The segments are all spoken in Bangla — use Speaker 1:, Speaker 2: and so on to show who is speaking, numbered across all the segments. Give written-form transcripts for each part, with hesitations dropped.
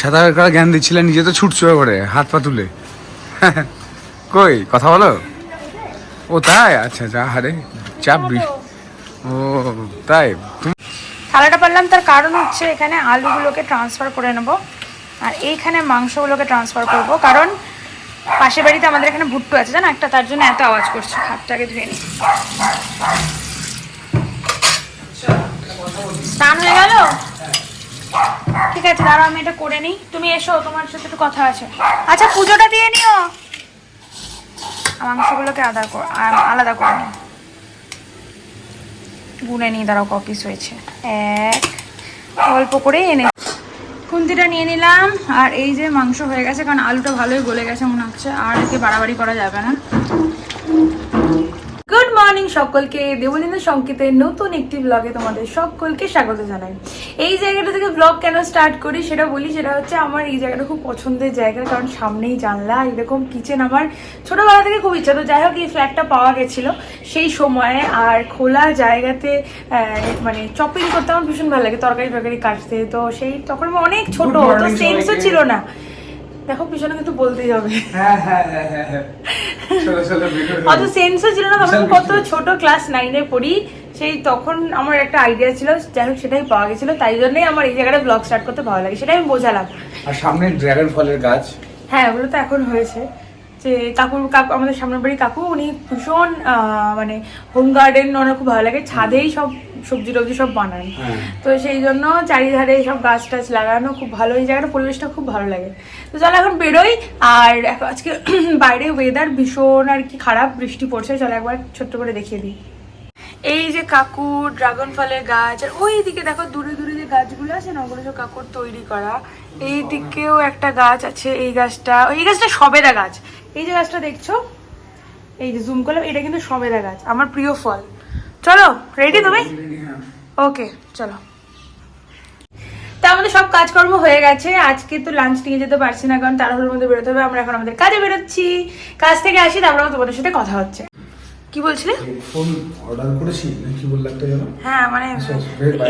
Speaker 1: ছাতা বের করা জ্ঞান দিচ্ছিলে, নিজে তো ছুটছো করে হাত পা তুলে। কই কথা বলো। ও তাই, আচ্ছা যা হারে চাপ। ও তাই।
Speaker 2: থালাটা পারলাম, তার কারণ হচ্ছে এখানে আলুগুলোকে ট্রান্সফার করে নেব আর এইখানে মাংসগুলোকে ট্রান্সফার করব, কারণ পাশের বাড়িতে আমাদের এখানে ভুট্টু আছে জানো একটা, তার জন্য এত আওয়াজ করছে। হাতটাকে ধুয়ে নিই। স্নান হয়ে গেল? ঠিক আছে, দাঁড়াও আমি এটা করে নিই। তুমি এসো, তোমার সাথে একটু কথা আছে। আচ্ছা পুজোটা দিয়ে নিও। মাংসগুলোকে আলাদা করে নিও। গুনে নিই, দাঁড়াও ক পিস হয়েছে। এক, অল্প করে এনে খুন্তিটা নিয়ে নিলাম। আর এই যে মাংস হয়ে গেছে, কারণ আলুটা ভালোই গলে গেছে মনে হচ্ছে, আর একে বাড়াবাড়ি করা যাবে না। গুড মর্নিং সকলকে, দেবলীনের সংকেতে নতুন একটি ব্লগে তোমাদের সকলকে স্বাগত জানাই। এই জায়গাটা থেকে ব্লগ কেন স্টার্ট করি সেটা বলি। সেটা হচ্ছে আমার এই জায়গাটা খুব পছন্দের জায়গা, কারণ সামনেই জানলা, এরকম কিচেন আমার ছোটবেলা থেকে খুব ইচ্ছা। তো যাই হোক, এই ফ্ল্যাটটা পাওয়া গেছিল সেই সময়ে, আর খোলা জায়গাতে মানে চপিং করতে আমার ভীষণ ভালো লাগে, তরকারি কাটতে। তো সেই তখন আমি অনেক ছোট, তো সেন্সও ছিল না। দেখো পিছনে কিন্তু বলতেই হবে, অত সেন্সও ছিল না তখন, কত ছোট ক্লাস 9-এ পড়ি। সেই তখন আমার একটা আইডিয়া ছিল, যাই হোক সেটাই পাওয়া গেছিল, তাই জন্যই আমার এই জায়গাটা ব্লগ স্টার্ট করতে ভালো লাগে, সেটাই আমি বোঝালাম।
Speaker 1: আর সামনে ড্রাগন ফলের গাছ,
Speaker 2: হ্যাঁ ওগুলো তো এখন হয়েছে। যে কাকু আমাদের সামনের বাড়ি কাকু, উনি ভীষণ মানে হোম গার্ডেন ওনার খুব ভালো লাগে, ছাদেই সব সবজি টবজি সব বানান। তো সেই জন্য চারিধারে সব গাছ টাছ লাগানো খুব ভালো, এই জায়গাটা পরিবেশটা খুব ভালো লাগে। তো চলো এখন বেরোই। আর আজকে বাইরে ওয়েদার ভীষণ আর কি খারাপ, বৃষ্টি পড়ছে। চলো একবার ছোট্ট করে দেখিয়ে দিই। এই যে কাকুর ড্রাগন ফলের গাছ, আর ওই দিকে দেখো দূরে দূরে যে গাছগুলো আছে না, ওগুলো সব কাকুর তৈরি করা। এই দিকেও একটা গাছ আছে, এই গাছটা সবেদা গাছ। এই যে গাছটা দেখছো, এই যে জুম করলাম, এটা কিন্তু সবেদা গাছ, আমার প্রিয় ফল। চলো রেডি তুমি? ওকে চলো। তা আমাদের সব কাজকর্ম হয়ে গেছে। আজকে তো লাঞ্চ নিয়ে যেতে পারছি না, কারণ তাড়াহুড়োর মধ্যে বেরোতে হবে। আমরা এখন আমাদের কাজে বেরোচ্ছি, কাজ থেকে আসি, তারপর তোমাদের সাথে কথা হচ্ছে। কি বলছিলে?
Speaker 1: হেডফোন অর্ডার করেছি নাকি বললে একটা যেন?
Speaker 2: হ্যাঁ মানে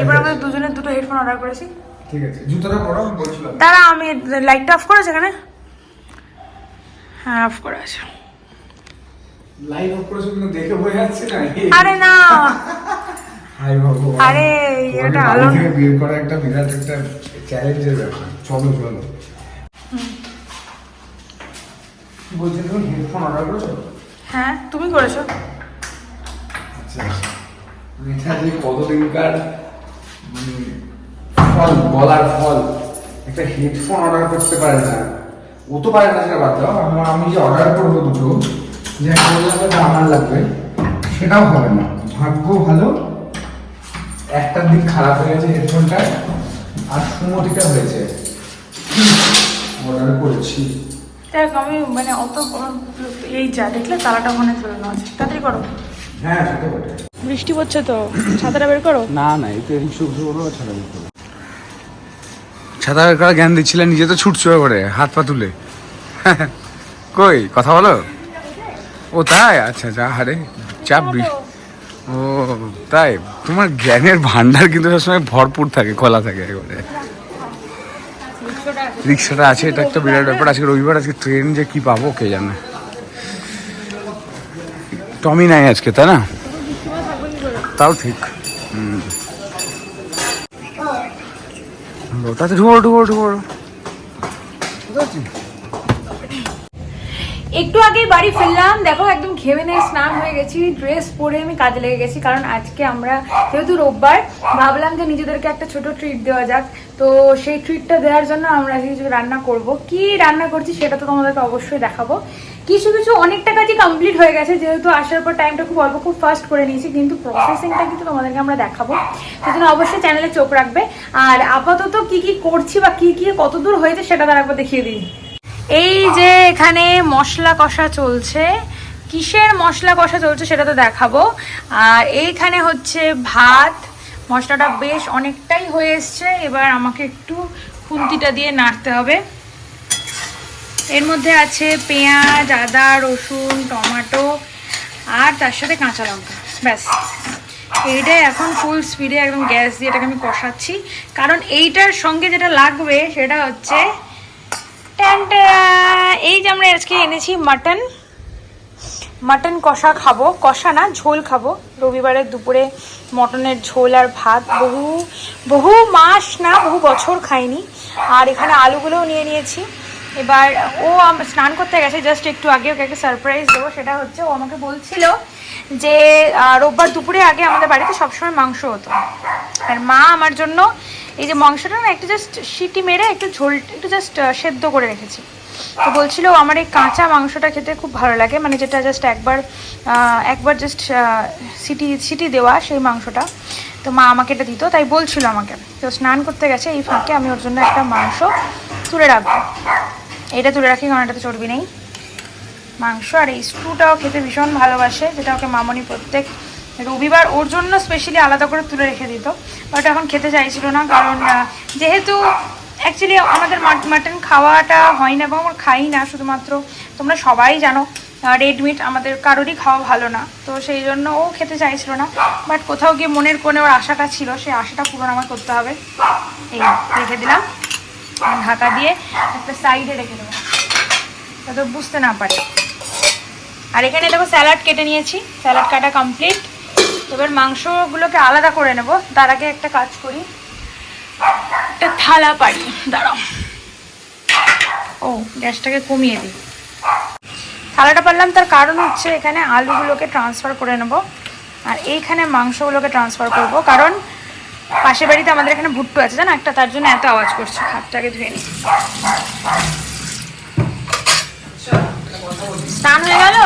Speaker 2: এবার আমাদের দুজনের দুটো হেডফোন অর্ডার করেছি।
Speaker 1: ঠিক আছে, জুতোটা পরাও বলছিলাম।
Speaker 2: দাঁড়া, আমি লাইটটা অফ করেছি এখানে। হ্যাঁ অফ করে আছে।
Speaker 1: লাইট অফ করেছো কিন্তু দেখে বোঝা যাচ্ছে না।
Speaker 2: আরে না,
Speaker 1: হাই ভগবান,
Speaker 2: আরে এটা আলো
Speaker 1: থেকে বের করা একটা বিরাট একটা চ্যালেঞ্জের ব্যাপার। চলো চলো। কি বলছো, তুমি হেডফোন অর্ডার করেছো?
Speaker 2: হ্যাঁ তুমি করেছো।
Speaker 1: আচ্ছা, এটা যে কতদিনকার মানে ফল, বলার ফল। একটা হেডফোন অর্ডার করতে পারে না, ও তো পারে না, সেটা বাদ দাও। আমি যে অর্ডার করবো দুটো, যে আমার লাগবে, সেটাও হবে না। ভাগ্য ভালো, একটা দিন খারাপ হয়ে গেছে হেডফোনটা, আর সুমতিটা হয়েছে, অর্ডার করেছি।
Speaker 2: দেখ আমি মানে অত এই যা দেখলে তালাটা মনে ফেলানো আছে, তাড়াতাড়ি করো।
Speaker 1: হ্যাঁ সেটা বটে।
Speaker 2: বৃষ্টি পড়ছে তো, ছাতাটা বের করো।
Speaker 1: না না, এই তো এদিক শুরু করবো, ছাতা বের করবো। ছাতা বের করা জ্ঞান দিচ্ছিলে, নিজে তো ছুটছো করে হাত পা তুলে। কই কথা বলো। ও তাই, আচ্ছা যা হারে চাপ। ও তাই, তোমার জ্ঞানের ভান্ডার কিন্তু সবসময় ভরপুর থাকে, খোলা থাকে একেবারে। রিক্সাটা আছে, এটা একটা বিরাট ব্যাপার। আজকে রবিবার, আজকে ট্রেন যে কি পাবো কে জানে। টমি নাই আজকে, তাই না? তাও ঠিক। ওটাতে ঢুকো।
Speaker 2: একটু আগেই বাড়ি ফিরলাম, দেখো একদম ঘেমে নিয়ে স্নান হয়ে গেছি, ড্রেস পরে আমি কাজে লেগে গেছি। কারণ আজকে আমরা যেহেতু রোববার, ভাবলাম যে নিজেদেরকে একটা ছোট ট্রিট দেওয়া যাক। তো সেই ট্রিটটা দেওয়ার জন্য আমরা কিছু রান্না করব। কি রান্না করছি সেটা তো তোমাদেরকে অবশ্যই দেখাবো। কিছু অনেকটা কাজই কমপ্লিট হয়ে গেছে, যেহেতু আসার পর টাইমটা খুব অল্প, খুব ফাস্ট করে নিয়েছি, কিন্তু প্রসেসিংটা কিন্তু তোমাদেরকে আমরা দেখাবো। সেই জন্য অবশ্যই চ্যানেলে চোখ রাখবে। আর আপাতত কি করছি বা কি কতদূর হয়েছে সেটা তার একবার দেখিয়ে দিই। এই যে এখানে মশলা কষা চলছে, কিসের মশলা কষা চলছে সেটা তো দেখাবো। আর এইখানে হচ্ছে ভাত, মশলাটা বেশ অনেকটাই হয়ে এসছে, এবার আমাকে একটু খুন্তিটা দিয়ে নাড়তে হবে। এর মধ্যে আছে পেঁয়াজ, আদা, রসুন, টমেটো আর তার সাথে কাঁচা লঙ্কা, ব্যাস এইটা এখন ফুল স্পিডে একদম গ্যাস দিয়ে এটাকে আমি কষাচ্ছি, কারণ এইটার সঙ্গে যেটা লাগবে সেটা হচ্ছে এই যে আমরা আজকে এনেছি মাটন কষা খাবো, কষা না ঝোল খাবো। রবিবারের দুপুরে মটনের ঝোল আর ভাত বহু মাস না বহু বছর খাইনি। আর এখানে আলুগুলোও নিয়ে নিয়েছি। এবার ও স্নান করতে গেছে জাস্ট একটু আগে, ওকে একটা সারপ্রাইজ দেবো। সেটা হচ্ছে ও আমাকে বলছিল যে রোববার দুপুরে আগে আমাদের বাড়িতে সবসময় মাংস হতো, আর মা আমার জন্য এই যে মাংসটা না একটু জাস্ট সিটি মেরে একটু ঝোল একটু জাস্ট সেদ্ধ করে রেখেছি। তো বলছিল আমার এই কাঁচা মাংসটা খেতে খুব ভালো লাগে, মানে যেটা জাস্ট একবার জাস্ট সিটি দেওয়া সেই মাংসটা। তো মা আমাকে এটা দিত, তাই বলছিল আমাকে। তো স্নান করতে গেছে, এই ফাঁকে আমি ওর জন্য একটা মাংস তুলে রাখবো। এটা তুলে রাখি কারণ এটাতে চর্বি নেই মাংস। আর এই স্টুটাও খেতে ভীষণ ভালোবাসে, যেটা ওকে মামনি প্রত্যেক রবিবার ওর জন্য স্পেশালি আলাদা করে তুলে রেখে দিত। বাট এখন খেতে চাইছিল না, কারণ যেহেতু অ্যাকচুয়ালি আমাদের মাটন খাওয়াটা হয় না এবং আমরা খাই না, শুধুমাত্র তোমরা সবাই জানো রেড মিট আমাদের কারোরই খাওয়া ভালো না। তো সেই জন্য ও খেতে চাইছিল না। বাট কোথাও গিয়ে মনের কোণে ওর আশাটা ছিল, সেই আশাটা পূরণ আমার করতে হবে। এই রেখে দিলাম, ঢাকা দিয়ে একটা সাইডে রেখে দেবো যাতে বুঝতে না পারে। আর এখানে দেখো স্যালাড কেটে নিয়েছি, স্যালাড কাটা কমপ্লিট। এবার মাংসগুলোকে আলাদা করে নেব। তার আগে একটা কাজ করি, একটা থালা পারি, দাঁড়াও। ও গ্যাসটাকে কমিয়ে দিই। থালাটা পারলাম, তার কারণ হচ্ছে এখানে আলুগুলোকে ট্রান্সফার করে নেব আর এইখানে মাংসগুলোকে ট্রান্সফার করব, কারণ পাশের বাড়িতে আমাদের এখানে ভুট্টো আছে জানো একটা, তার জন্য এত আওয়াজ করছে। হাতটাকে ধুয়ে নিই। স্নান হয়ে গেল?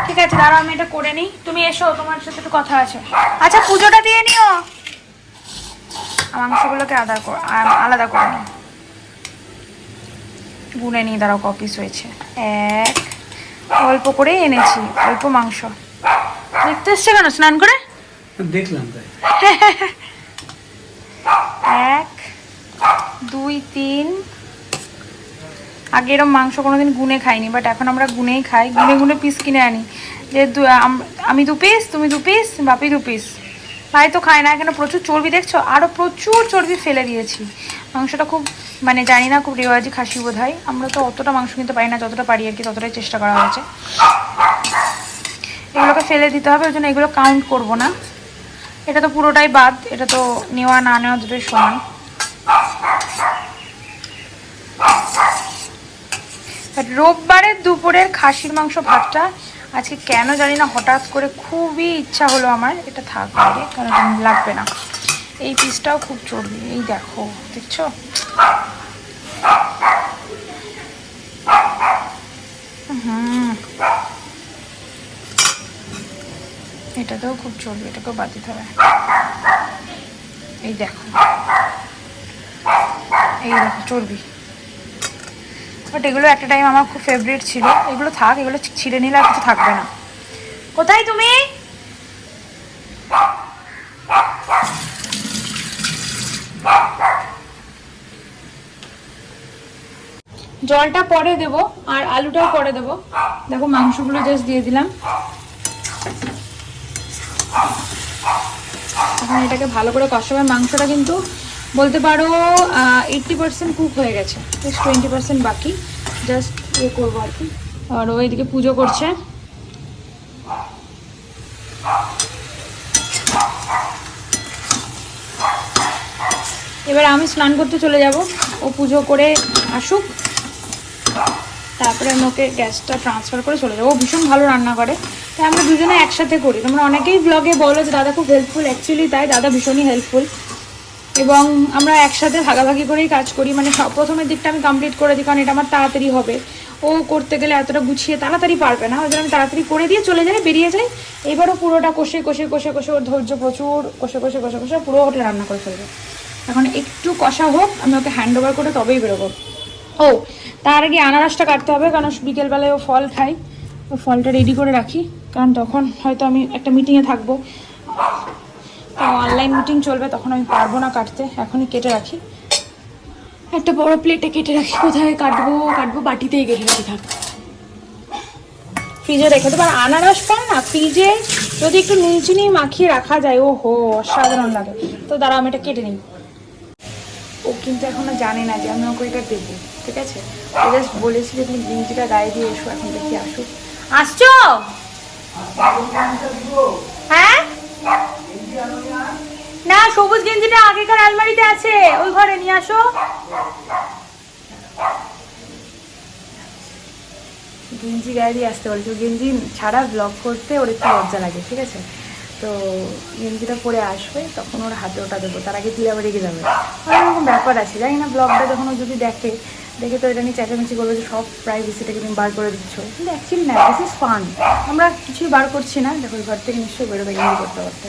Speaker 2: ঠিক আছে, দাঁড়াও আমি এটা করে নিই। তুমি এসো, তোমার সাথে একটু কথা আছে। আচ্ছা পুজোটা দিয়ে নিও। মাংসগুলোকে আলাদা করে নিই, গুনে নিই। দাঁড়াও ক পিস হয়েছে। অল্প করেই এনেছি, অল্প মাংস। দেখতে এসছে কেন স্নান করে?
Speaker 1: দেখলাম তাই।
Speaker 2: 1 2 3। আগে এরকম মাংস কোনোদিন গুনে খাইনি, বাট এখন আমরা গুনেই খাই। গুনে পিস কিনে আনি, যে আমি 2 পিস, তুমি 2 পিস, বাপি 2 পিস। ভাই তো খায় না। এখানে প্রচুর চর্বি দেখছো, আরও প্রচুর চর্বি ফেলে দিয়েছি। মাংসটা খুব মানে জানি না, খুব রেওয়াজি খাসি বোধ হয়। আমরা তো অতটা মাংস কিনতে পারি না, যতটা পারি আর কি, ততটাই চেষ্টা করা হয়েছে। এগুলোকে ফেলে দিতে হবে, ওই জন্য এগুলো কাউন্ট করবো না। এটা তো পুরোটাই বাদ, এটা তো নেওয়া না নেওয়া দুটোই সমান। রোববারের দুপুরের খাসির মাংস ভাতটা আজকে কেন জানি না হঠাৎ করে খুবই ইচ্ছা হলো আমার। এটা থাক আগে, কারণ লাগবে না। এই পিসটাও খুব চর্বি, এই দেখো, দেখছো? এটাতেও খুব চর্বি, এটাকেও বাদ দিতে হবে। এই দেখো, এই দেখো চর্বি। বাট এগুলো একটা টাইম আমার খুব ফেভারিট ছিল। এগুলো থাক, এগুলো ছিঁড়ে নিলে আর কিছু থাকবে না। কোথায় তুমি? জলটা পরে দেব আর আলুটাও পরে দেব। দেখো মাংসগুলো জাস্ট দিয়ে দিলাম। এখন এটাকে ভালো করে কষাবে। মাংসটা কিন্তু বলতে পারো 80% কুক হয়ে গেছে, জাস্ট 20% বাকি। জাস্ট করবো আর কি। আর ও এদিকে পুজো করছে। এবার আমি স্নান করতে চলে যাব, ও পুজো করে আসুক, তারপরে আমি ওকে গ্যাসটা ট্রান্সফার করে চলে যাবো। ও ভীষণ ভালো রান্না করে, তাই আমরা দুজনে একসাথে করি। তোমরা অনেকেই ব্লগে বলো যে দাদা খুব হেল্পফুল, অ্যাকচুয়ালি তাই, দাদা ভীষণই হেল্পফুল। এবং আমরা একসাথে ভাগাভাগি করেই কাজ করি। মানে প্রথমের দিকটা আমি কমপ্লিট করে দিই, কারণ এটা আমার তাড়াতাড়ি হবে। ও করতে গেলে এতটা গুছিয়ে তাড়াতাড়ি পারবে না, ওই জন্য আমি তাড়াতাড়ি করে দিয়ে চলে যাই, বেরিয়ে যাই। এবারও পুরোটা কষে ওর ধৈর্য প্রচুর, কষে পুরো ওটা রান্না করে ফেলবে। এখন একটু কষা হোক, আমি ওকে হ্যান্ড ওভার করে তবেই বেরোবো। ও তার আগে আনারসটা কাটতে হবে, কারণ বিকেলবেলায় ও ফল খাই। ও ফলটা রেডি করে রাখি, কারণ তখন হয়তো আমি একটা মিটিংয়ে থাকবো, তো অনলাইন মিটিং চলবে, তখন আমি পারবো না কাটতে। এখনই কেটে রাখি, একটা বড় প্লেটে কেটে রাখি। কোথায় কাটবো বাটিতেই কেটে রাখি, থাক। ফ্রিজে রেখে দেবো। আর আনারস ফল না ফ্রিজে যদি একটু নুন চিনি মাখিয়ে রাখা যায়, ও হো অসাধারণ লাগে। তো দাঁড়া আমি এটা কেটে নিই। ও কিন্তু এখনো জানে না যে আমি ওকে এটা দেবো, ঠিক আছে? ও জাস্ট বলেছি যে তুমি গেঞ্জিটা গায়ে দিয়ে এসো, এখন দেখি আসুক। আসছো? হ্যাঁ না, সবুজ গেঞ্জিটা আগেকার আলমারিতে আছে, ওই ঘরে নিয়ে আসো। গেঞ্জি গায়ে দিয়ে আসতে বলেছি, গেঞ্জি ছাড়া ব্লগ করতে ওর একটু লজ্জা লাগে, ঠিক আছে? তো গেঞ্জিটা পরে আসবে, তখন ওর হাতে ওটা দেবো, তার আগে তুলে আবার রেগে যাবে। এরকম ব্যাপার আছে, জানি না ব্লগটা যখন ও যদি দেখে তো এটা নিয়ে চেঁচামেচি করবে যে সব প্রাইভেসিটাকে তুমি বার করে দিচ্ছ, কিন্তু অ্যাকচুয়ালি না, দিস ইজ ফান। আমরা কিছুই বার করছি না। দেখো ঘর থেকে নিশ্চয়ই বেরোবে গেঞ্জি করতে করতে।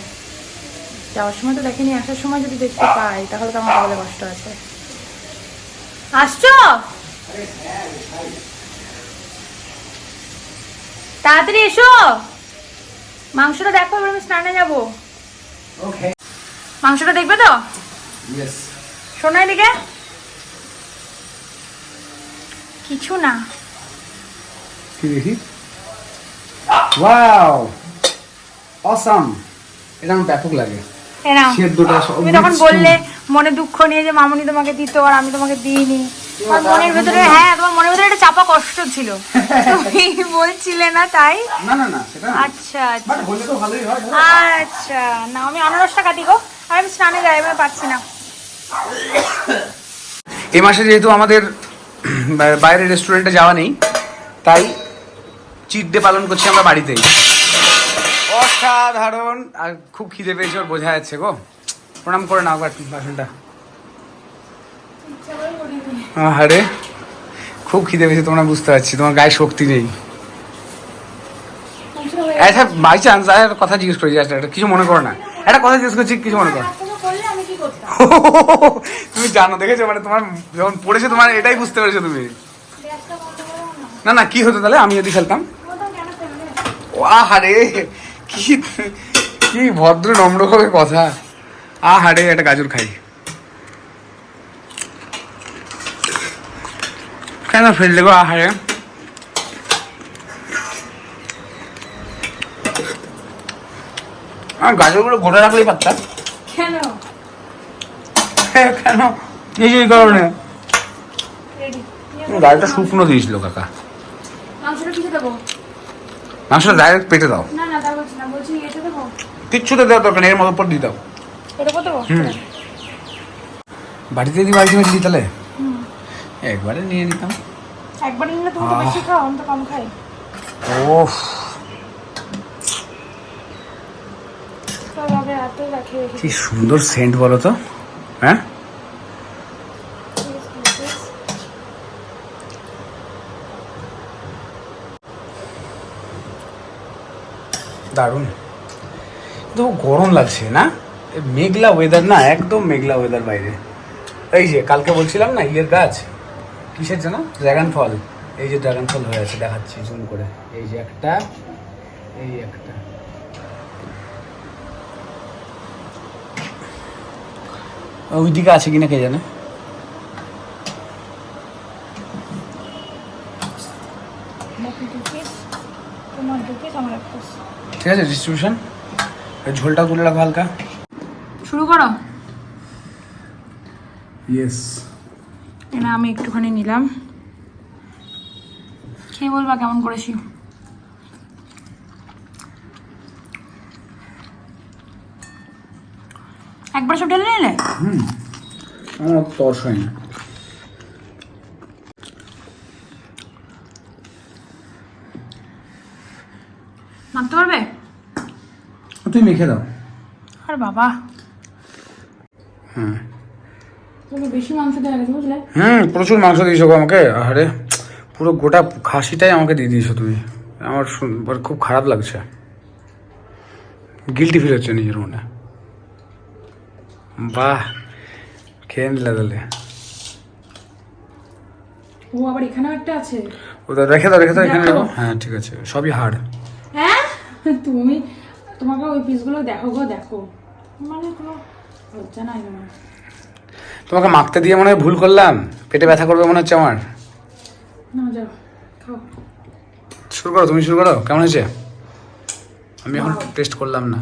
Speaker 2: যাওয়ার সময় তো দেখেনি, আসার সময় যদি দেখতে পাই তাহলে তো আমার তাহলে কষ্ট আছে। আসছো? তাড়াতাড়ি এসো, মাংসটা দেখো, এবার আমি স্নানে যাবো।
Speaker 1: ওকে,
Speaker 2: মাংসটা দেখবে তো?
Speaker 1: ইয়েস।
Speaker 2: শোনো এদিকে, কিছু না।
Speaker 1: কি দেখি? Wow, awesome. এটা আমার ব্যাপক লাগে।
Speaker 2: এ নাও।
Speaker 1: সেদ্ধটা সব
Speaker 2: তুমি তখন বললে মনে দুঃখ নিয়ে যে মামুনি তোমাকে দিত আর আমি তোমাকে দিইনি। তোমার মনের ভেতরে, হ্যাঁ তোমার মনের ভেতরে একটা চাপা কষ্ট ছিল, তুমি বলছিলে না তাই?
Speaker 1: না না না, সেটা না।
Speaker 2: আচ্ছা
Speaker 1: বাট
Speaker 2: আচ্ছা
Speaker 1: হলে তো ভালোই হয়।
Speaker 2: আচ্ছা। না আমি আনারসটা কাটি গো, আর আমি স্নানে যাই, আমি পাচ্ছি না।
Speaker 1: এই মাসে যেহেতু আমাদের বাইরের রেস্টুরেন্টে যাওয়া নেই, তাই চিট ডে পালন করছি আমরা বাড়িতেই। অসাধারণ। আর খুব খিদে পেয়েছে ওর, বোঝা যাচ্ছে গো। প্রণাম করে নাও বাসনটা। আরে খুব খিদে পেয়েছে, তোমরা বুঝতে পারছি, তোমার গায়ে শক্তি নেই। আচ্ছা বাই চান্স একটা কথা জিজ্ঞেস করি, কিছু মনে করো না, একটা কথা জিজ্ঞেস করছি, কিছু মনে করো। তুমি জানো, দেখেছো, মানে তোমার যখন পড়েছে তোমার এটাই বুঝতে পেরেছো তুমি। না না, কি হতো তাহলে আমি যদি খেলতাম? আহারে কি কি ভদ্র নম্র ভাবে কথা। আহারে একটা গাজর খাই। কেন ফেললে গো? আহারে গাজরগুলো গোটা রাখলেই পারতাম।
Speaker 2: কেন?
Speaker 1: কেন? এই কারণে গাড়িটা শুকনো দিয়েছিল কাকা।
Speaker 2: মাংসটা কিছু দেবো?
Speaker 1: মাংসটা ডাইরেক্ট পেটে দাও।
Speaker 2: না না তা বলছি না, বলছি এটা দেবো।
Speaker 1: কিচ্ছুতে দেওয়া দরকার নেই, এর মতো উপর দিয়ে দাও।
Speaker 2: এটা কত দেবো?
Speaker 1: বাড়িতে যদি বাড়িতে মেরে দিই তাহলে একবারে নিয়ে নিতাম।
Speaker 2: একবার নিলে তুমি তো বেশি খাও, আমি তো কম খাই।
Speaker 1: ওফ, কি সুন্দর সেন্ট বলো তো। হ্যাঁ দারুণ। তো গরম লাগছে না, মেঘলা ওয়েদার না, একদম মেঘলা ওয়েদার বাইরে। এই যে কালকে বলছিলাম না ইয়ের গাছ, কিসের যেন, ড্রাগন ফল। এই যে ড্রাগন ফল হয়ে আছে, দেখাচ্ছি জুম করে। এই যে একটা, এই একটা। ওইদিকে আছে কিনা কে জানে। ঠিক আছে, ডিস্ট্রিবিউশন। ঝোলটা গুলে রাখো হালকা।
Speaker 2: শুরু করো।
Speaker 1: ইয়েস।
Speaker 2: না আমি একটুখানি নিলাম, খেয়ে বলবা কেমন করেছি। একবার সব ঢেলে নিলে?
Speaker 1: আমার তর্স হয় না।
Speaker 2: মাখতে পারবে?
Speaker 1: তুই মেখে দাও।
Speaker 2: আর বাবা,
Speaker 1: হ্যাঁ
Speaker 2: তুমি বেশি মাংস দেওয়া গেছে বুঝলে।
Speaker 1: প্রচুর মাংস দিয়েছো গো আমাকে। আরে পুরো গোটা খাসিটাই আমাকে দিয়ে দিয়েছো তুমি। আমার খুব খারাপ লাগছে, গিল্টি ফিল হচ্ছে নিজের মনে। বাহ, খেয়ে নিলে তাহলে।
Speaker 2: ও আবার এখানেও একটা আছে।
Speaker 1: ওটা রেখে দাও, রেখে দাও এখানে রাখো। হ্যাঁ ঠিক আছে, সবই হাড়।
Speaker 2: হ্যাঁ তুমি, তোমাকে ওই পিসগুলো দেখো গো, দেখো, মানে কোনো লজ্জা নাই আমার।
Speaker 1: তোমাকে মাখতে দিয়ে মনে হয় ভুল করলাম, পেটে ব্যথা করবে মনে হচ্ছে আমার।
Speaker 2: না যাও খাও।
Speaker 1: শুরু করো, তুমি শুরু করো। কেমন হয়েছে? আমি এখন টেস্ট করলাম না।